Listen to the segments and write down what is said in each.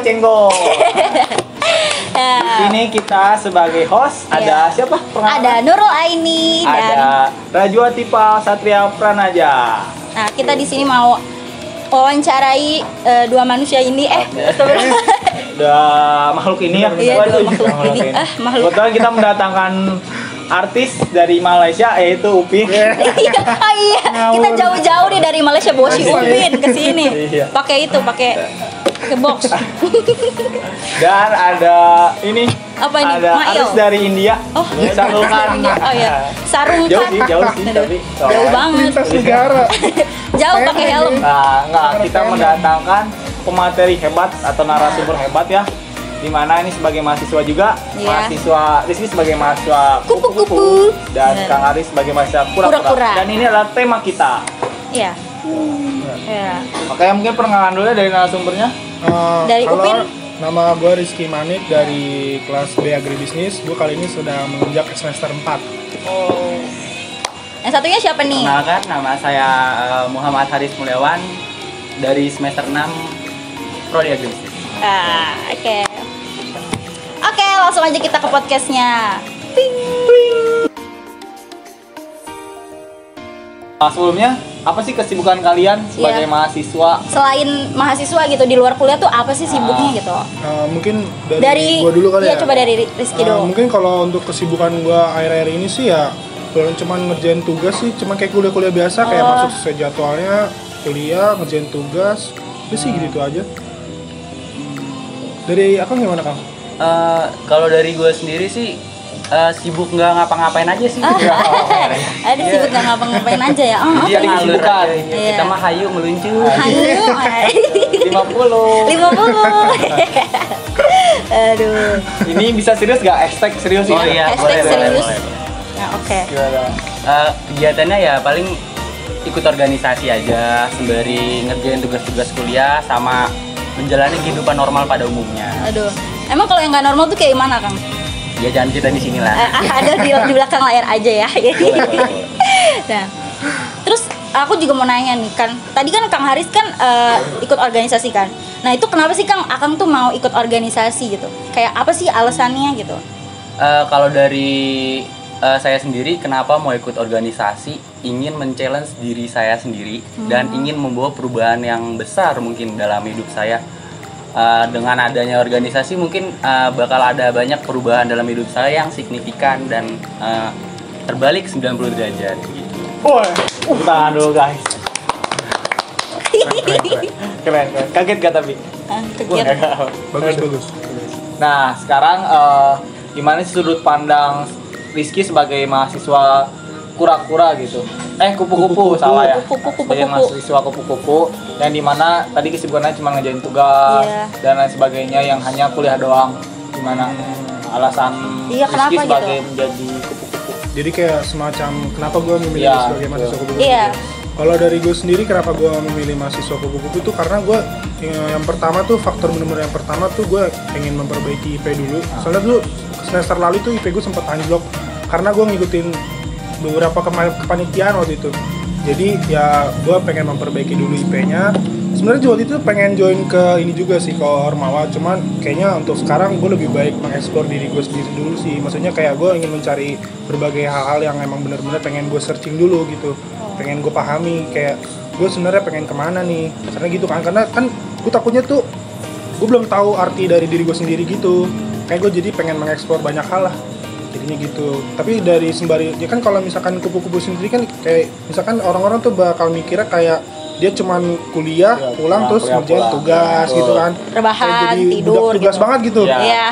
Cenggo. Ini kita sebagai host ada siapa? Ada Nurul Aini dan ada Rajwa Tipa Satria Pranaja. Nah, kita di sini mau wawancarai dua manusia ini Udah makhluk ini ya. Iya, makhluk ini. Makhluk. Kebetulan kita mendatangkan artis dari Malaysia yaitu Upin. Iya. Kita jauh-jauh nih dari Malaysia bawa si Upin ke sini. Pakai box. Dan ada ini. Apa ini? Ada artis dari India. Oh, Sarung Khan. Oh ya. Sarung Khan. Jauh sih tapi. Jauh banget. Negara. Jauh pakai helm. Nah, kita mendatangkan pemateri hebat atau narasumber hebat ya. Dimana ini sebagai mahasiswa juga, mahasiswa Rizky sebagai mahasiswa kupu-kupu dan Kang Aris sebagai mahasiswa kura-kura. Dan ini adalah tema kita. Iya. Makanya mungkin perkenalan dulu ya dari narasumbernya. Dari Upin. Nama gue Rizky Manik dari kelas B Agribisnis. Gue kali ini sudah menginjak semester 4. Oh. Yang satunya siapa nih? Kenalkan, nama saya Muhammad Haris Mulyawan dari semester 6 Prodi Agribisnis. Oke, langsung aja kita ke podcastnya. Sebelumnya, apa sih kesibukan kalian sebagai mahasiswa? Selain mahasiswa gitu, di luar kuliah tuh apa sih sibuknya gitu? Mungkin dari gue dulu kali ya. Iya, coba dari Rizky dulu. Mungkin kalau untuk kesibukan gue akhir-akhir ini sih ya belum cuma ngerjain tugas sih, cuma kayak kuliah-kuliah biasa kayak masuk sesuai jadwalnya, kuliah, ngerjain tugas. Udah sih gitu aja. Dari Akang gimana, Kang? Kalau dari gue sendiri sih sibuk nggak ngapa-ngapain aja sih. Ada sibuk nggak ngapa-ngapain aja ya? Jadi kesibukan. Kita mah hayu meluncur. Hayu. 50. Aduh. Ini bisa serius gak? Hashtag serius Oh iya, Hashtag serius. boleh. Nah, oke. Kegiatannya ya paling ikut organisasi aja sembari ngerjain tugas-tugas kuliah sama menjalani kehidupan normal pada umumnya. Aduh. Emang kalau yang nggak normal tuh kayak gimana, Kang? Ya jangan cerita di sini lah. Ada di belakang layar aja ya. Boleh. Nah, terus aku juga mau nanya nih kan. Tadi kan Kang Haris kan ikut organisasi kan. Nah, itu kenapa sih Akang tuh mau ikut organisasi gitu? Kayak apa sih alasannya gitu? Kalau dari saya sendiri kenapa mau ikut organisasi, ingin men-challenge diri saya sendiri dan ingin membawa perubahan yang besar mungkin dalam hidup saya. Dengan adanya organisasi mungkin bakal ada banyak perubahan dalam hidup saya yang signifikan dan terbalik 90 derajat gitu. Tangan dulu guys. Keren. Kaget gak tapi? Kaget. Bagus. Nah, sekarang gimana sih sudut pandang Rizky sebagai mahasiswa kura-kura gitu? Kupu-kupu salah ya. Sebagai mahasiswa kupu-kupu yang dimana tadi kesibukannya cuma ngerjain tugas dan lain sebagainya yang hanya kuliah doang. Gimana alasan Rizky sebagai gitu? Menjadi kupu-kupu? Jadi kayak semacam kenapa gue memilih sebagai mahasiswa kupu-kupu? Iya. Kalau dari gue sendiri kenapa gue memilih mahasiswa kupu-kupu tuh karena gue yang pertama tuh faktor bener-bener yang pertama tuh gue pengen memperbaiki IP dulu. Soalnya dulu semester lalu tuh IP gue sempat anjlok karena gue ngikutin beberapa kepanitiaan waktu itu. Jadi ya gue pengen memperbaiki dulu IP-nya. Sebenarnya waktu itu pengen join ke ini juga sih ke Ormawa, cuman kayaknya untuk sekarang gue lebih baik mengeksplor diri gue sendiri dulu sih. Maksudnya kayak gue ingin mencari berbagai hal-hal yang emang bener-bener pengen gue searching dulu gitu. Pengen gue pahami kayak gue sebenarnya pengen kemana nih. Karena gitu kan, karena kan gue takutnya tuh gue belum tahu arti dari diri gue sendiri gitu. Kayak gue jadi pengen mengeksplor banyak hal lah. Jadinya gitu. Tapi dari sembari ya kan kalau misalkan kupu-kupu sendiri kan kayak misalkan orang-orang tuh bakal mikirnya kayak dia cuman kuliah, pulang terus ngerjain tugas gitu kan. Rebahan, tidur tugas gitu. banget gitu. Iya.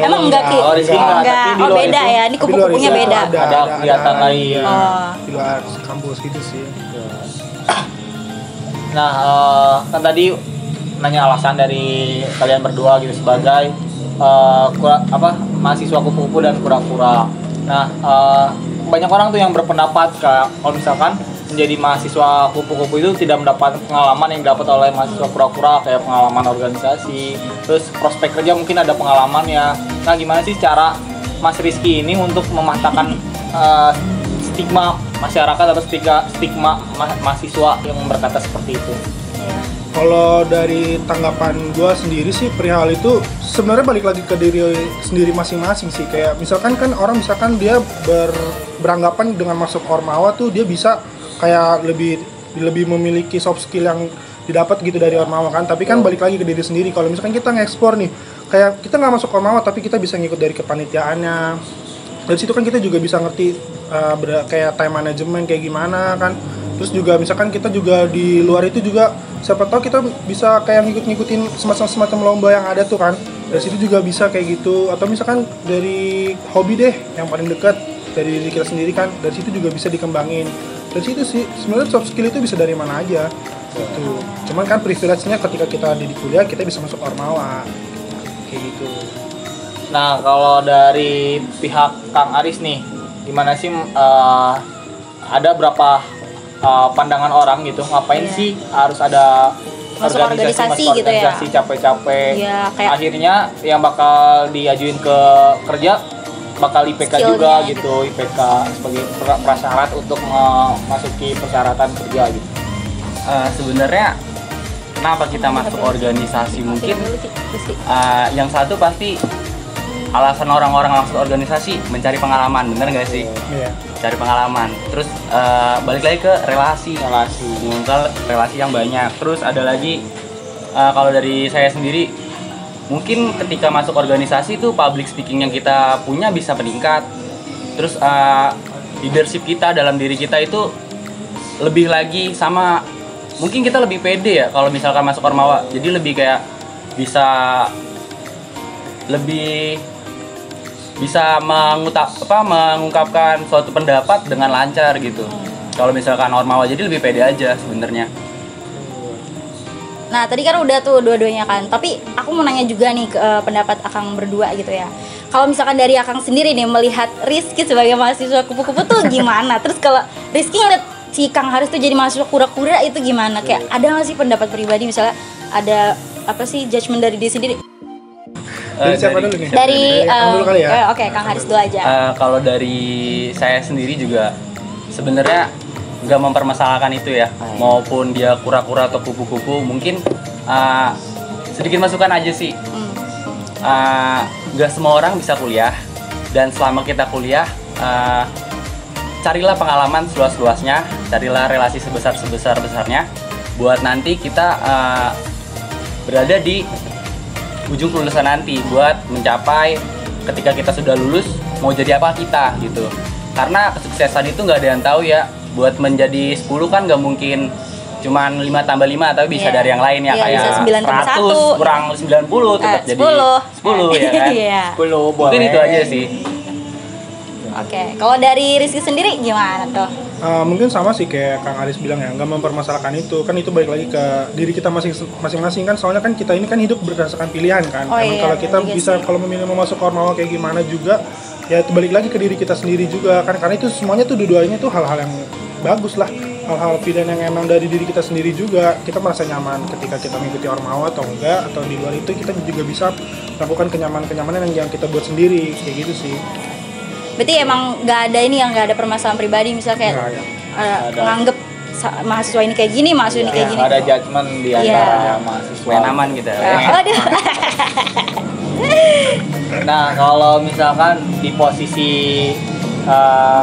Emang enggak Ki? Enggak. Beda ya. Ini kupu-kupunya beda. Ada kegiatan lain. Di luar kampus gitu sih. Nah, kan tadi nanya alasan dari kalian berdua gitu sebagai mahasiswa kupu-kupu dan kura-kura. Nah, banyak orang tuh yang berpendapat kalau misalkan menjadi mahasiswa kupu-kupu itu tidak mendapat pengalaman yang dapat oleh mahasiswa kura-kura kayak pengalaman organisasi, terus prospek kerja mungkin ada pengalamannya. Nah, gimana sih cara Mas Rizky ini untuk mematahkan stigma masyarakat atau stigma mahasiswa yang berkata seperti itu? Kalau dari tanggapan gue sendiri sih perihal itu sebenarnya balik lagi ke diri sendiri masing-masing sih. Kayak misalkan kan orang misalkan dia beranggapan dengan masuk Ormawa tuh dia bisa kayak lebih memiliki soft skill yang didapat gitu dari Ormawa kan. Tapi kan balik lagi ke diri sendiri. Kalau misalkan kita nge-explore nih, kayak kita nggak masuk Ormawa tapi kita bisa ngikut dari kepanitiaannya. Dari situ kan kita juga bisa ngerti kayak time management kayak gimana kan. Terus juga misalkan kita juga di luar itu juga siapa tahu kita bisa kayak ngikutin semacam lomba yang ada tuh kan. Dari situ juga bisa kayak gitu. Atau misalkan dari hobi deh yang paling dekat dari diri kita sendiri kan. Dari situ juga bisa dikembangin. Dari situ sih sebenarnya soft skill itu bisa dari mana aja gitu. Cuman kan privilege-nya ketika kita di kuliah kita bisa masuk Ormawa kayak gitu. Nah, kalau dari pihak Kang Aris nih, gimana sih ada berapa pandangan orang gitu, ngapain sih harus ada masuk organisasi gitu ya? Organisasi capek-capek. Iya, kayak akhirnya yang bakal diajuin ke kerja bakal IPK juga gitu, IPK sebagai prasyarat untuk memasuki persyaratan kerja gitu. Sebenarnya kenapa kita masuk organisasi mungkin yang satu pasti alasan orang-orang masuk organisasi mencari pengalaman, bener nggak sih? Iya. Cari pengalaman. Terus balik lagi ke relasi mengungkap relasi yang banyak. Terus ada lagi kalau dari saya sendiri mungkin ketika masuk organisasi itu public speaking yang kita punya bisa meningkat. Terus leadership kita dalam diri kita itu lebih lagi sama, mungkin kita lebih pede ya kalau misalkan masuk Ormawa. Jadi lebih kayak bisa mengungkapkan suatu pendapat dengan lancar gitu. Kalau misalkan Ormawa jadi lebih pede aja sebenarnya. Nah, tadi kan udah tuh dua-duanya kan. Tapi aku mau nanya juga nih ke pendapat Akang berdua gitu ya. Kalau misalkan dari Akang sendiri nih melihat Rizky sebagai mahasiswa kupu-kupu tuh gimana? Terus kalau Rizky ngeliat si Kang Haris tuh jadi mahasiswa kura-kura itu gimana? Kayak ada nggak sih pendapat pribadi misalnya ada apa sih judgement dari dia sendiri? Dari siapa dulu nih? Dari Kang dulu kali ya? Oke, Kang Haris dulu aja. Kalau dari saya sendiri juga sebenarnya nggak mempermasalahkan itu ya, maupun dia kura-kura atau kupu-kupu. Mungkin sedikit masukan aja sih. Nggak semua orang bisa kuliah, dan selama kita kuliah carilah pengalaman seluas-luasnya, carilah relasi sebesar-besarnya buat nanti kita berada di ujung kelulusan nanti, buat mencapai ketika kita sudah lulus mau jadi apa kita gitu. Karena kesuksesan itu nggak ada yang tahu ya. Buat menjadi 10 kan nggak mungkin cuman 5 tambah 5, tapi bisa dari yang lain ya, kayak 100 kurang 90 tetap jadi 10 ya kan. 10 boleh. Mungkin itu aja sih. Oke, kalau dari Rizky sendiri gimana tuh? Mungkin sama sih kayak Kang Aris bilang ya, nggak mempermasalahkan itu. Kan itu balik lagi ke diri kita masing-masing kan. Soalnya kan kita ini kan hidup berdasarkan pilihan kan. Kalau kita bisa kalau memilih mau masuk Ormawa kayak gimana juga, ya itu balik lagi ke diri kita sendiri juga kan. Karena itu semuanya tuh dua-duanya tuh hal-hal yang bagus lah. Hal-hal pilihan yang emang dari diri kita sendiri juga. Kita merasa nyaman ketika kita mengikuti Ormawa atau enggak, atau di luar itu kita juga bisa melakukan kenyamanan yang kita buat sendiri kayak gitu sih. Berarti emang nggak ada ini yang nggak ada permasalahan pribadi, misalnya kayak nganggep mahasiswa ini kayak gini, mahasiswa ini kayak gini. Ada judgement di antara mahasiswa. Main aman gitu. Nah, kalau misalkan di posisi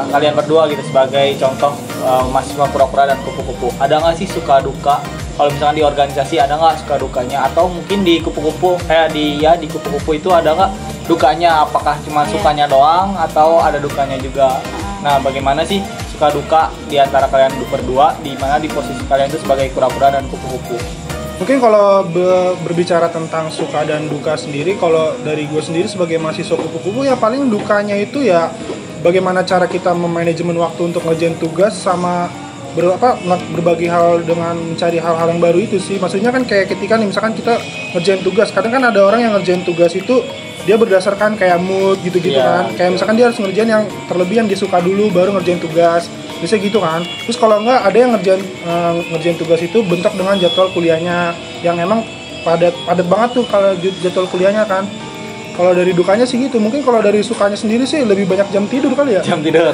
kalian berdua gitu sebagai contoh mahasiswa kura-kura dan kupu-kupu, ada nggak sih suka duka? Kalau misalkan di organisasi ada nggak suka dukanya? Atau mungkin di kupu-kupu di kupu-kupu itu ada nggak dukanya? Apakah cuma sukanya doang atau ada dukanya juga? Nah, bagaimana sih suka duka di antara kalian berdua, di mana di posisi kalian itu sebagai kura-kura dan kupu-kupu? Mungkin kalau berbicara tentang suka dan duka sendiri, kalau dari gue sendiri sebagai mahasiswa kupu-kupu ya paling dukanya itu ya bagaimana cara kita memanajemen waktu untuk ngerjain tugas sama berbagi hal dengan mencari hal-hal yang baru itu sih. Maksudnya kan kayak ketika nih misalkan kita ngerjain tugas, kadang kan ada orang yang ngerjain tugas itu dia berdasarkan kayak mood gitu-gitu kan. Kayak misalkan dia harus ngerjain yang terlebih yang dia suka dulu baru ngerjain tugas. Bisa gitu kan. Terus kalau enggak ada yang ngerjain tugas itu bentrok dengan jadwal kuliahnya yang emang padat banget tuh kalau jadwal kuliahnya kan. Kalau dari dukanya sih gitu. Mungkin kalau dari sukanya sendiri sih lebih banyak jam tidur kali ya. Jam tidur.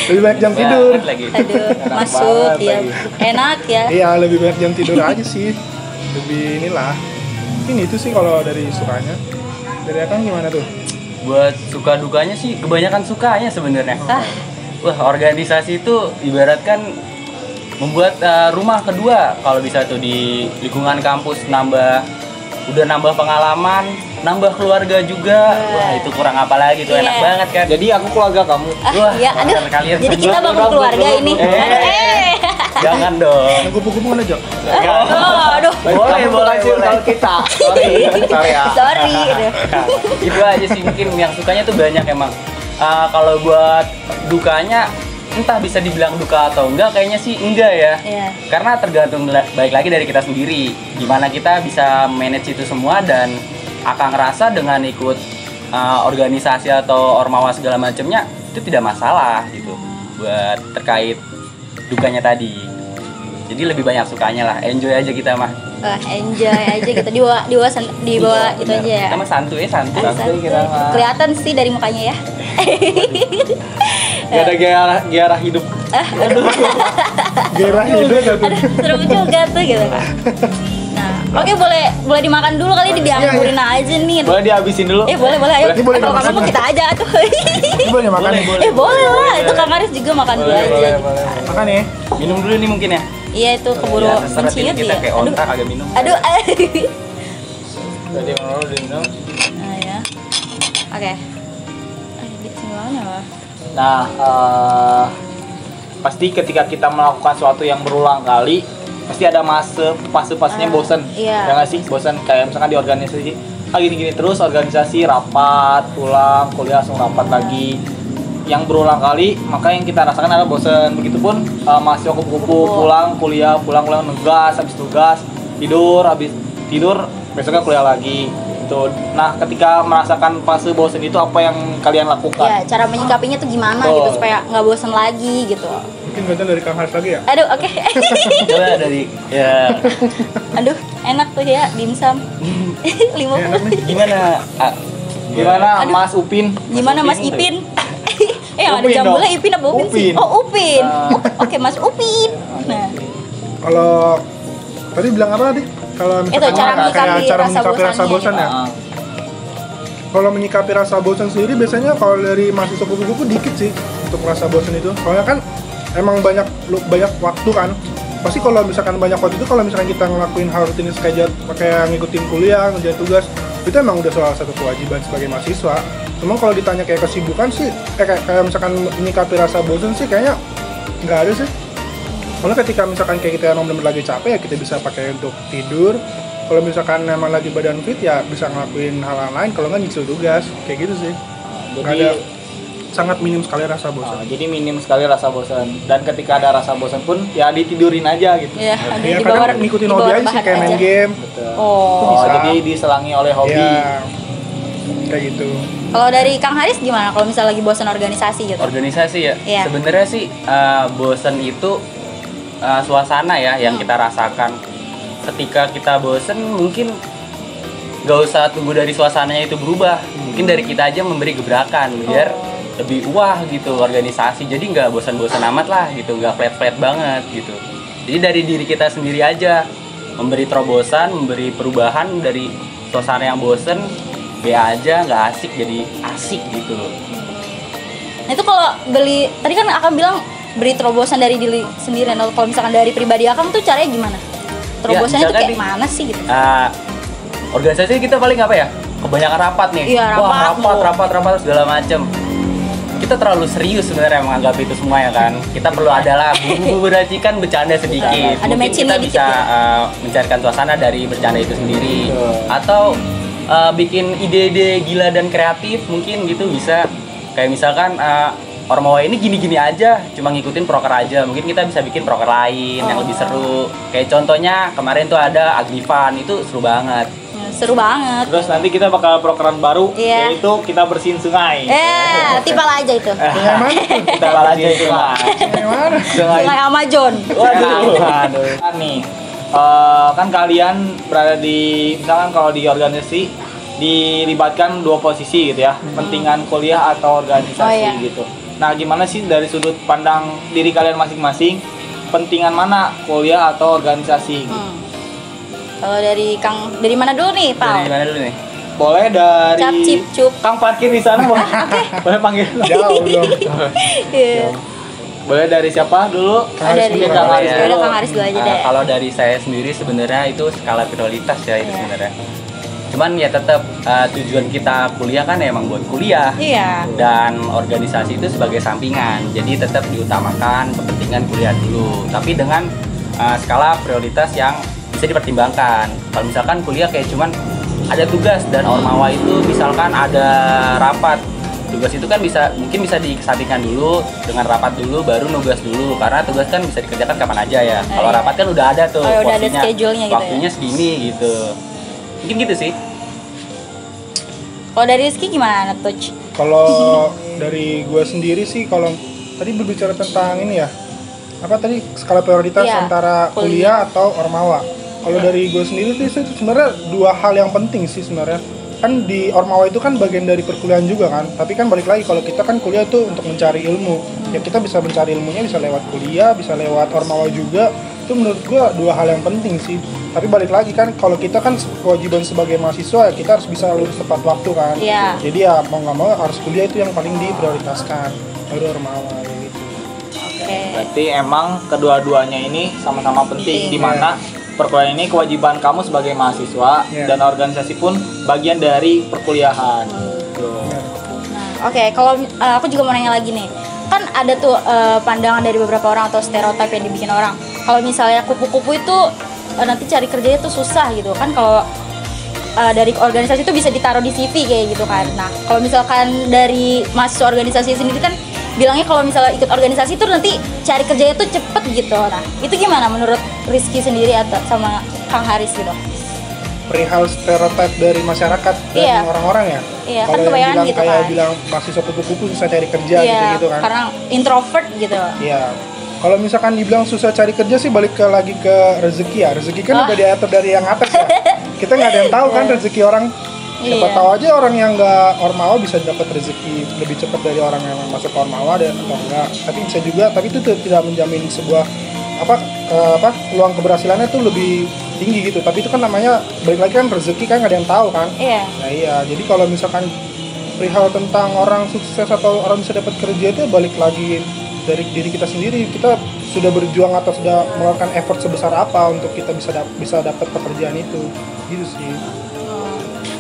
Lebih banyak jam tidur. Banget lagi. Aduh, Enak masuk banget ya. lagi. Enak ya. Iya, lebih banyak jam tidur aja sih. Lebih inilah. Mungkin itu sih kalau dari sukanya. Dari Akang gimana tuh? Buat suka dukanya sih kebanyakan sukanya sebenarnya. Ah. Wah, organisasi itu ibaratkan membuat rumah kedua kalau bisa tuh di lingkungan kampus udah nambah pengalaman, nambah keluarga juga. Wah, itu kurang apa lagi tuh, enak Iya. banget kan. Jadi aku keluarga kamu. Wah, Iya, aduh. kalian Jadi kita semua. bangun keluarga ini. Jangan dong. Yang kupu-kupu mana, Jok? Oh, aduh. Boleh, Kamu boleh, kasih boleh. tahu kita. Sorry ya. Sorry. Aduh. Itu aja sih mungkin yang sukanya tuh banyak emang. Kalau buat dukanya entah bisa dibilang duka atau enggak, kayaknya sih enggak ya. Iya. Karena tergantung baik lagi dari kita sendiri, gimana kita bisa manage itu semua. Dan Akang ngerasa dengan ikut organisasi atau ormawa segala macamnya itu tidak masalah gitu buat terkait dukanya tadi. Jadi lebih banyak sukanya lah, enjoy aja kita mah. Enjoy aja kita di bawah itu aja ya. Kita mah santuy. Santuy kita mah. Kelihatan sih dari mukanya ya. Gak ada gairah hidup. Gairah hidup ya tuh. Seru juga tuh gitu. Nah, oke boleh dimakan dulu kali ini dianggurin aja nih. Boleh dihabisin dulu. Boleh ayo. Ini boleh Kalau dimakan kamu nggak? kita aja tuh. Ini boleh makan nih. Boleh lah. Itu Kang Aris juga makan dulu aja. Makan nih. Minum dulu nih mungkin ya. Iya itu keburu Ya, seret ini menciut kita ya. kayak onta kagak minum. Aduh. Jadi mau minum. Nah ya. Oke. Di mana lah? Nah, pasti ketika kita melakukan sesuatu yang berulang kali, pasti ada fase-fasenya bosen. Iya. Ya nggak sih? Bosen kayak misalkan di organisasi, gini-gini terus organisasi rapat, pulang, kuliah langsung rapat lagi. Yang berulang kali, maka yang kita rasakan adalah bosen. Begitupun mahasiswa kupu-kupu pulang, kuliah, pulang nugas, habis tugas, habis tidur, besoknya kuliah lagi. Gitu. Nah, ketika merasakan fase bosen itu apa yang kalian lakukan? Ya, cara menyikapinya tuh gimana Betul. gitu supaya nggak bosen lagi gitu. Mungkin gantian dari Kang Haris lagi ya? Aduh, oke. Coba dari ya Aduh, enak tuh ya dimsum. 50. Enak nih. gimana? Gimana Aduh. Mas Upin? Gimana Mas Upin Ipin? Yang ada Upin jambulnya dong. Ipin apa Upin sih? Upin. Oh, Upin. Nah. Oke, Mas Upin. Nah, Kalau tadi bilang apa tadi? Kalau misalkan cara kayak menyikapi cara rasa menyikapi rasa bosannya bosan gitu. ya. Kalau menyikapi rasa bosan sendiri biasanya kalau dari mahasiswa kupu-kupu dikit sih untuk rasa bosan itu. Soalnya kan emang banyak waktu kan. Pasti kalau misalkan banyak waktu itu kalau misalkan kita ngelakuin hal rutinitas kayak ngikutin kuliah, ngerjain tugas, itu emang udah salah satu kewajiban sebagai mahasiswa. Cuma kalau ditanya kayak kesibukan sih, kayak misalkan menyikapi rasa bosan sih kayaknya nggak ada sih. Soalnya ketika misalkan kayak kita emang benar-benar lagi capek ya kita bisa pakai untuk tidur. Kalau misalkan emang lagi badan fit ya bisa ngelakuin hal lain. Kalau nggak nyicil tugas kayak gitu sih. Nggak ada, sangat minim sekali rasa bosan. Jadi minim sekali rasa bosan. Dan ketika ada rasa bosan pun ya ditidurin aja gitu. ya, ada Ya di bawah kadang ngikutin di hobi bawah aja sih rebahan kayak main aja. game. Betul. Oh. Bisa. Jadi diselangi oleh hobi. Ya, kayak gitu. Kalau dari Kang Haris gimana kalau misalnya lagi bosan organisasi gitu? Organisasi ya. Iya. Sebenarnya sih bosen itu suasana ya yang kita rasakan. Ketika kita bosen mungkin gak usah tunggu dari suasananya itu berubah. Mungkin dari kita aja memberi gebrakan biar lebih wah gitu organisasi. Jadi nggak bosan-bosan amat lah gitu, nggak flat-flat banget gitu. Jadi dari diri kita sendiri aja memberi terobosan, memberi perubahan dari suasana yang bosen. Be aja nggak asik jadi asik gitu. Nah itu kalau beli, tadi kan akan bilang beri terobosan dari diri sendiri. Nah kalau misalkan dari pribadi Akang tuh caranya gimana? Terobosannya tuh misalkan kayak mana sih gitu? Organisasi kita paling apa ya? Kebanyakan rapat nih. Iya, Wah, rapat. rapat segala macem. Kita terlalu serius sebenarnya menganggap itu semua ya kan. Kita perlu adalah bumbu racikan bercanda sedikit. Ada Mungkin kita matchingnya dikit bisa ya. mencarikan suasana dari bercanda itu sendiri. Betul. Atau bikin ide-ide gila dan kreatif mungkin gitu bisa. Kayak misalkan Ormawa ini gini-gini aja, cuma ngikutin proker aja. Mungkin kita bisa bikin proker lain yang lebih seru. Kayak contohnya kemarin tuh ada Agnivan, itu seru banget. Seru banget. Terus nanti kita bakal program baru, Iya. yaitu kita bersihin sungai. Tipal aja itu. Kita bersihin sungai. Gimana? Sungai. Sungai Amazon. Waduh. Kan nih, kan kalian berada di, misalkan kalau di organisasi dilibatkan dua posisi gitu ya, pentingan kuliah atau organisasi Oh, iya. gitu. Nah, gimana sih dari sudut pandang diri kalian masing-masing, pentingan mana kuliah atau organisasi? Kalau dari dari mana dulu nih, Pak? Dari mana dulu nih? Boleh dari Cap, cip, cup. Kang parkir di sana, boleh. Boleh panggil. Jauh belum. Iya. Boleh dari siapa dulu? Kang Haris Dari dulu, Kang Haris Ya udah, dulu. Kang Haris dulu aja deh. Kalau dari saya sendiri sebenarnya itu skala prioritas ya itu Iya. sebenarnya. Cuman ya tetap tujuan kita kuliah kan emang buat kuliah. Iya. Dan organisasi itu sebagai sampingan. Jadi tetap diutamakan kepentingan kuliah dulu. Tapi dengan skala prioritas yang bisa dipertimbangkan. Kalau misalkan kuliah kayak cuman ada tugas dan ormawa itu misalkan ada rapat. Tugas itu kan mungkin bisa dikesampingkan dulu dengan rapat dulu baru nugas dulu karena tugas kan bisa dikerjakan kapan aja ya. Kalau Iya. rapat kan udah ada tuh Oh, udah ada porsinya, schedule-nya gitu ya. waktunya segini gitu. Mungkin gitu sih. Kalau dari Rizky gimana, Touch? Kalau dari gue sendiri sih, kalau tadi berbicara tentang ini ya, apa tadi skala prioritas Iya, antara kuliah atau ormawa. Kalau dari gue sendiri sih itu sebenarnya dua hal yang penting sih sebenarnya. Kan di ormawa itu kan bagian dari perkuliahan juga kan. Tapi kan balik lagi kalau kita kan kuliah tuh untuk mencari ilmu. Ya kita bisa mencari ilmunya bisa lewat kuliah, bisa lewat ormawa juga. Itu menurut gue dua hal yang penting sih. Tapi balik lagi kan kalau kita kan kewajiban sebagai mahasiswa ya kita harus bisa lulus tepat waktu kan. Iya. Jadi ya mau nggak mau harus kuliah itu yang paling diprioritaskan. Baru ormawa gitu. Oke. Berarti emang kedua-duanya ini sama-sama penting, Penting. di mana perkuliahan ini kewajiban kamu sebagai mahasiswa Iya. dan organisasi pun bagian dari perkuliahan. Gitu. Nah, oke, kalau aku juga mau nanya lagi nih. Kan ada tuh pandangan dari beberapa orang atau stereotip yang dibikin orang. Kalau misalnya kupu-kupu itu nanti cari kerjanya tuh susah gitu kan. Kalau dari organisasi itu bisa ditaruh di CV kayak gitu kan. Nah, kalau misalkan dari mahasiswa organisasi sendiri kan bilangnya kalau misalnya ikut organisasi itu nanti cari kerjanya tuh cepet gitu. Nah, itu gimana menurut Rizky sendiri atau sama Kang Haris gitu? Perihal stereotip dari masyarakat dan Iya. orang-orang ya. Iya, kan Kalau yang kebanyakan bilang gitu kayak kan. bilang mahasiswa kupu-kupu susah cari kerja Iya, gitu kan. karena introvert gitu. Iya. Kalau misalkan dibilang susah cari kerja sih balik lagi ke rezeki ya. Rezeki kan udah diatur dari yang atas ya. Kita nggak ada yang tahu kan rezeki orang. Siapa Iya. tahu aja orang yang nggak ormawa bisa dapat rezeki lebih cepat dari orang yang masuk ke ormawa dan atau enggak. Tapi bisa juga, tapi itu tidak menjamin sebuah peluang keberhasilannya tuh lebih tinggi gitu. Tapi itu kan namanya balik lagi kan rezeki kan nggak ada yang tahu kan. Iya. Nah iya, jadi kalau misalkan perihal tentang orang sukses atau orang bisa dapat kerja itu balik lagi dari diri kita sendiri. Kita sudah berjuang atau sudah melakukan effort sebesar apa untuk kita bisa dapat pekerjaan itu. Gitu sih.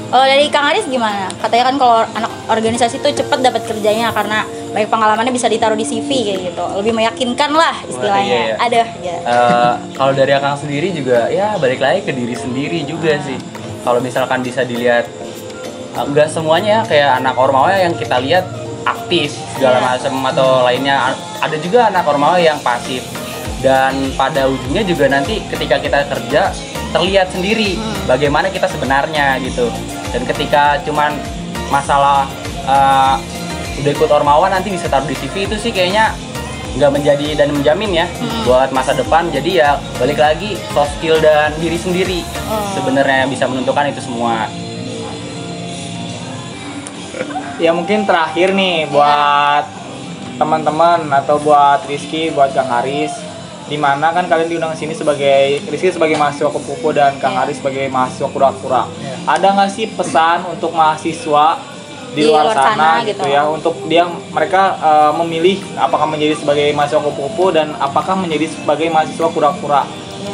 Kalau dari Kang Haris gimana? Katanya kan kalau anak organisasi itu cepat dapat kerjanya karena banyak pengalamannya bisa ditaruh di CV kayak gitu. Lebih meyakinkan lah istilahnya. Iya. Ada ya. Kalau dari Akang sendiri juga ya balik lagi ke diri sendiri juga sih. Kalau misalkan bisa dilihat enggak semuanya ya, kayak anak ormawa yang kita lihat aktif segala Iya. macam atau lainnya. Ada juga anak ormawa yang pasif. Dan pada ujungnya juga nanti ketika kita kerja terlihat sendiri bagaimana kita sebenarnya gitu. Dan ketika cuman masalah udah ikut ormawa nanti bisa taruh di CV itu sih kayaknya nggak menjadi dan menjamin ya buat masa depan. Jadi ya balik lagi soft skill dan diri sendiri sebenarnya bisa menentukan itu semua. Ya mungkin terakhir nih buat teman-teman atau buat Rizky, buat Kang Haris, dimana kan kalian diundang sini sebagai Rizky sebagai mahasiswa kupu-kupu dan Kang Haris sebagai mahasiswa kura-kura. Ada nggak sih pesan untuk mahasiswa di luar sana gitu ya, untuk mereka memilih apakah menjadi sebagai mahasiswa kupu-kupu dan apakah menjadi sebagai mahasiswa kura-kura?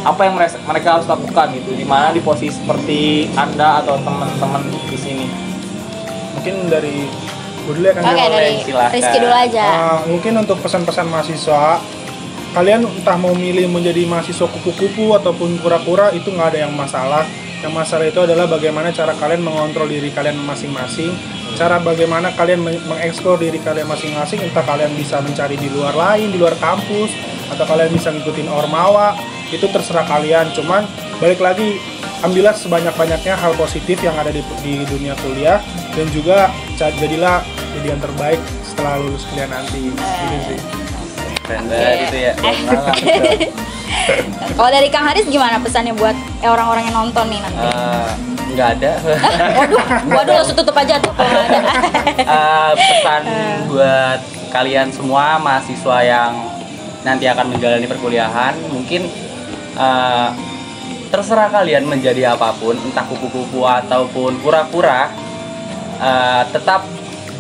Apa yang mereka harus lakukan gitu, dimana di posisi seperti Anda atau teman-teman di sini? Mungkin dari gue dulu ya kan. Oke, dari silakan. Rizky dulu aja. Mungkin untuk pesan-pesan mahasiswa, kalian entah mau milih menjadi mahasiswa kupu-kupu ataupun kura-kura itu nggak ada yang masalah. Yang masalah itu adalah bagaimana cara kalian mengontrol diri kalian masing-masing, cara bagaimana kalian mengeksplor diri kalian masing-masing, entah kalian bisa mencari di luar lain, di luar kampus, atau kalian bisa ngikutin ormawa, itu terserah kalian. Cuman balik lagi, ambillah sebanyak-banyaknya hal positif yang ada di dunia kuliah, dan juga jadilah jadi yang terbaik setelah lulus kuliah nanti. Gitu sih. Keren banget itu ya. Kalau dari Kang Haris gimana pesannya buat orang-orang yang nonton nih nanti? Nggak ada. Waduh langsung tutup aja tuh kalau nggak ada. Pesan buat kalian semua mahasiswa yang nanti akan menjalani perkuliahan, mungkin terserah kalian menjadi apapun, entah kupu-kupu ataupun kura-kura, tetap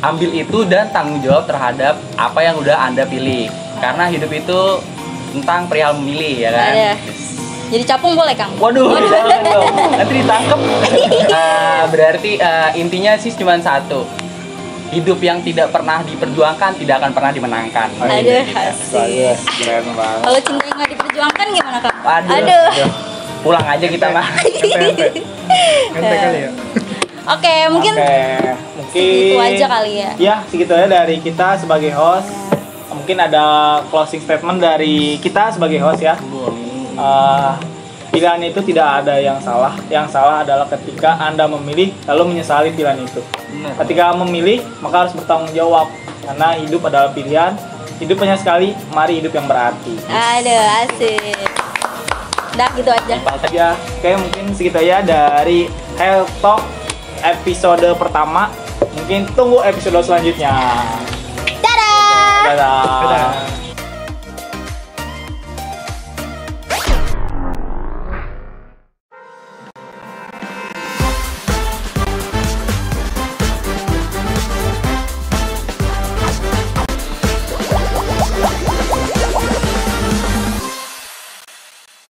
ambil itu dan tanggung jawab terhadap apa yang udah Anda pilih. Karena hidup itu tentang perihal memilih, ya kan? Ada. Jadi capung boleh, Kang? Waduh, jangan dong. Nanti ditangkep. Berarti intinya sih cuma satu. Hidup yang tidak pernah diperjuangkan tidak akan pernah dimenangkan. Aduh, asik. Keren banget. Kalau cinta yang nggak diperjuangkan gimana, Kang? Aduh. Pulang aja kita mah. Ente kali ya. Oke, mungkin segitu aja kali ya. Ya, segitu aja dari kita sebagai host. Mungkin ada closing statement dari kita sebagai host ya. Pilihan itu tidak ada yang salah. Yang salah adalah ketika Anda memilih lalu menyesali pilihan itu. Ketika memilih, maka harus bertanggung jawab. Karena hidup adalah pilihan. Hidup hanya sekali, mari hidup yang berarti. Aduh, asik. Udah gitu aja. Ya, oke, mungkin segitu aja dari Health Talk episode pertama. Mungkin tunggu episode selanjutnya. Dadah. Dadah.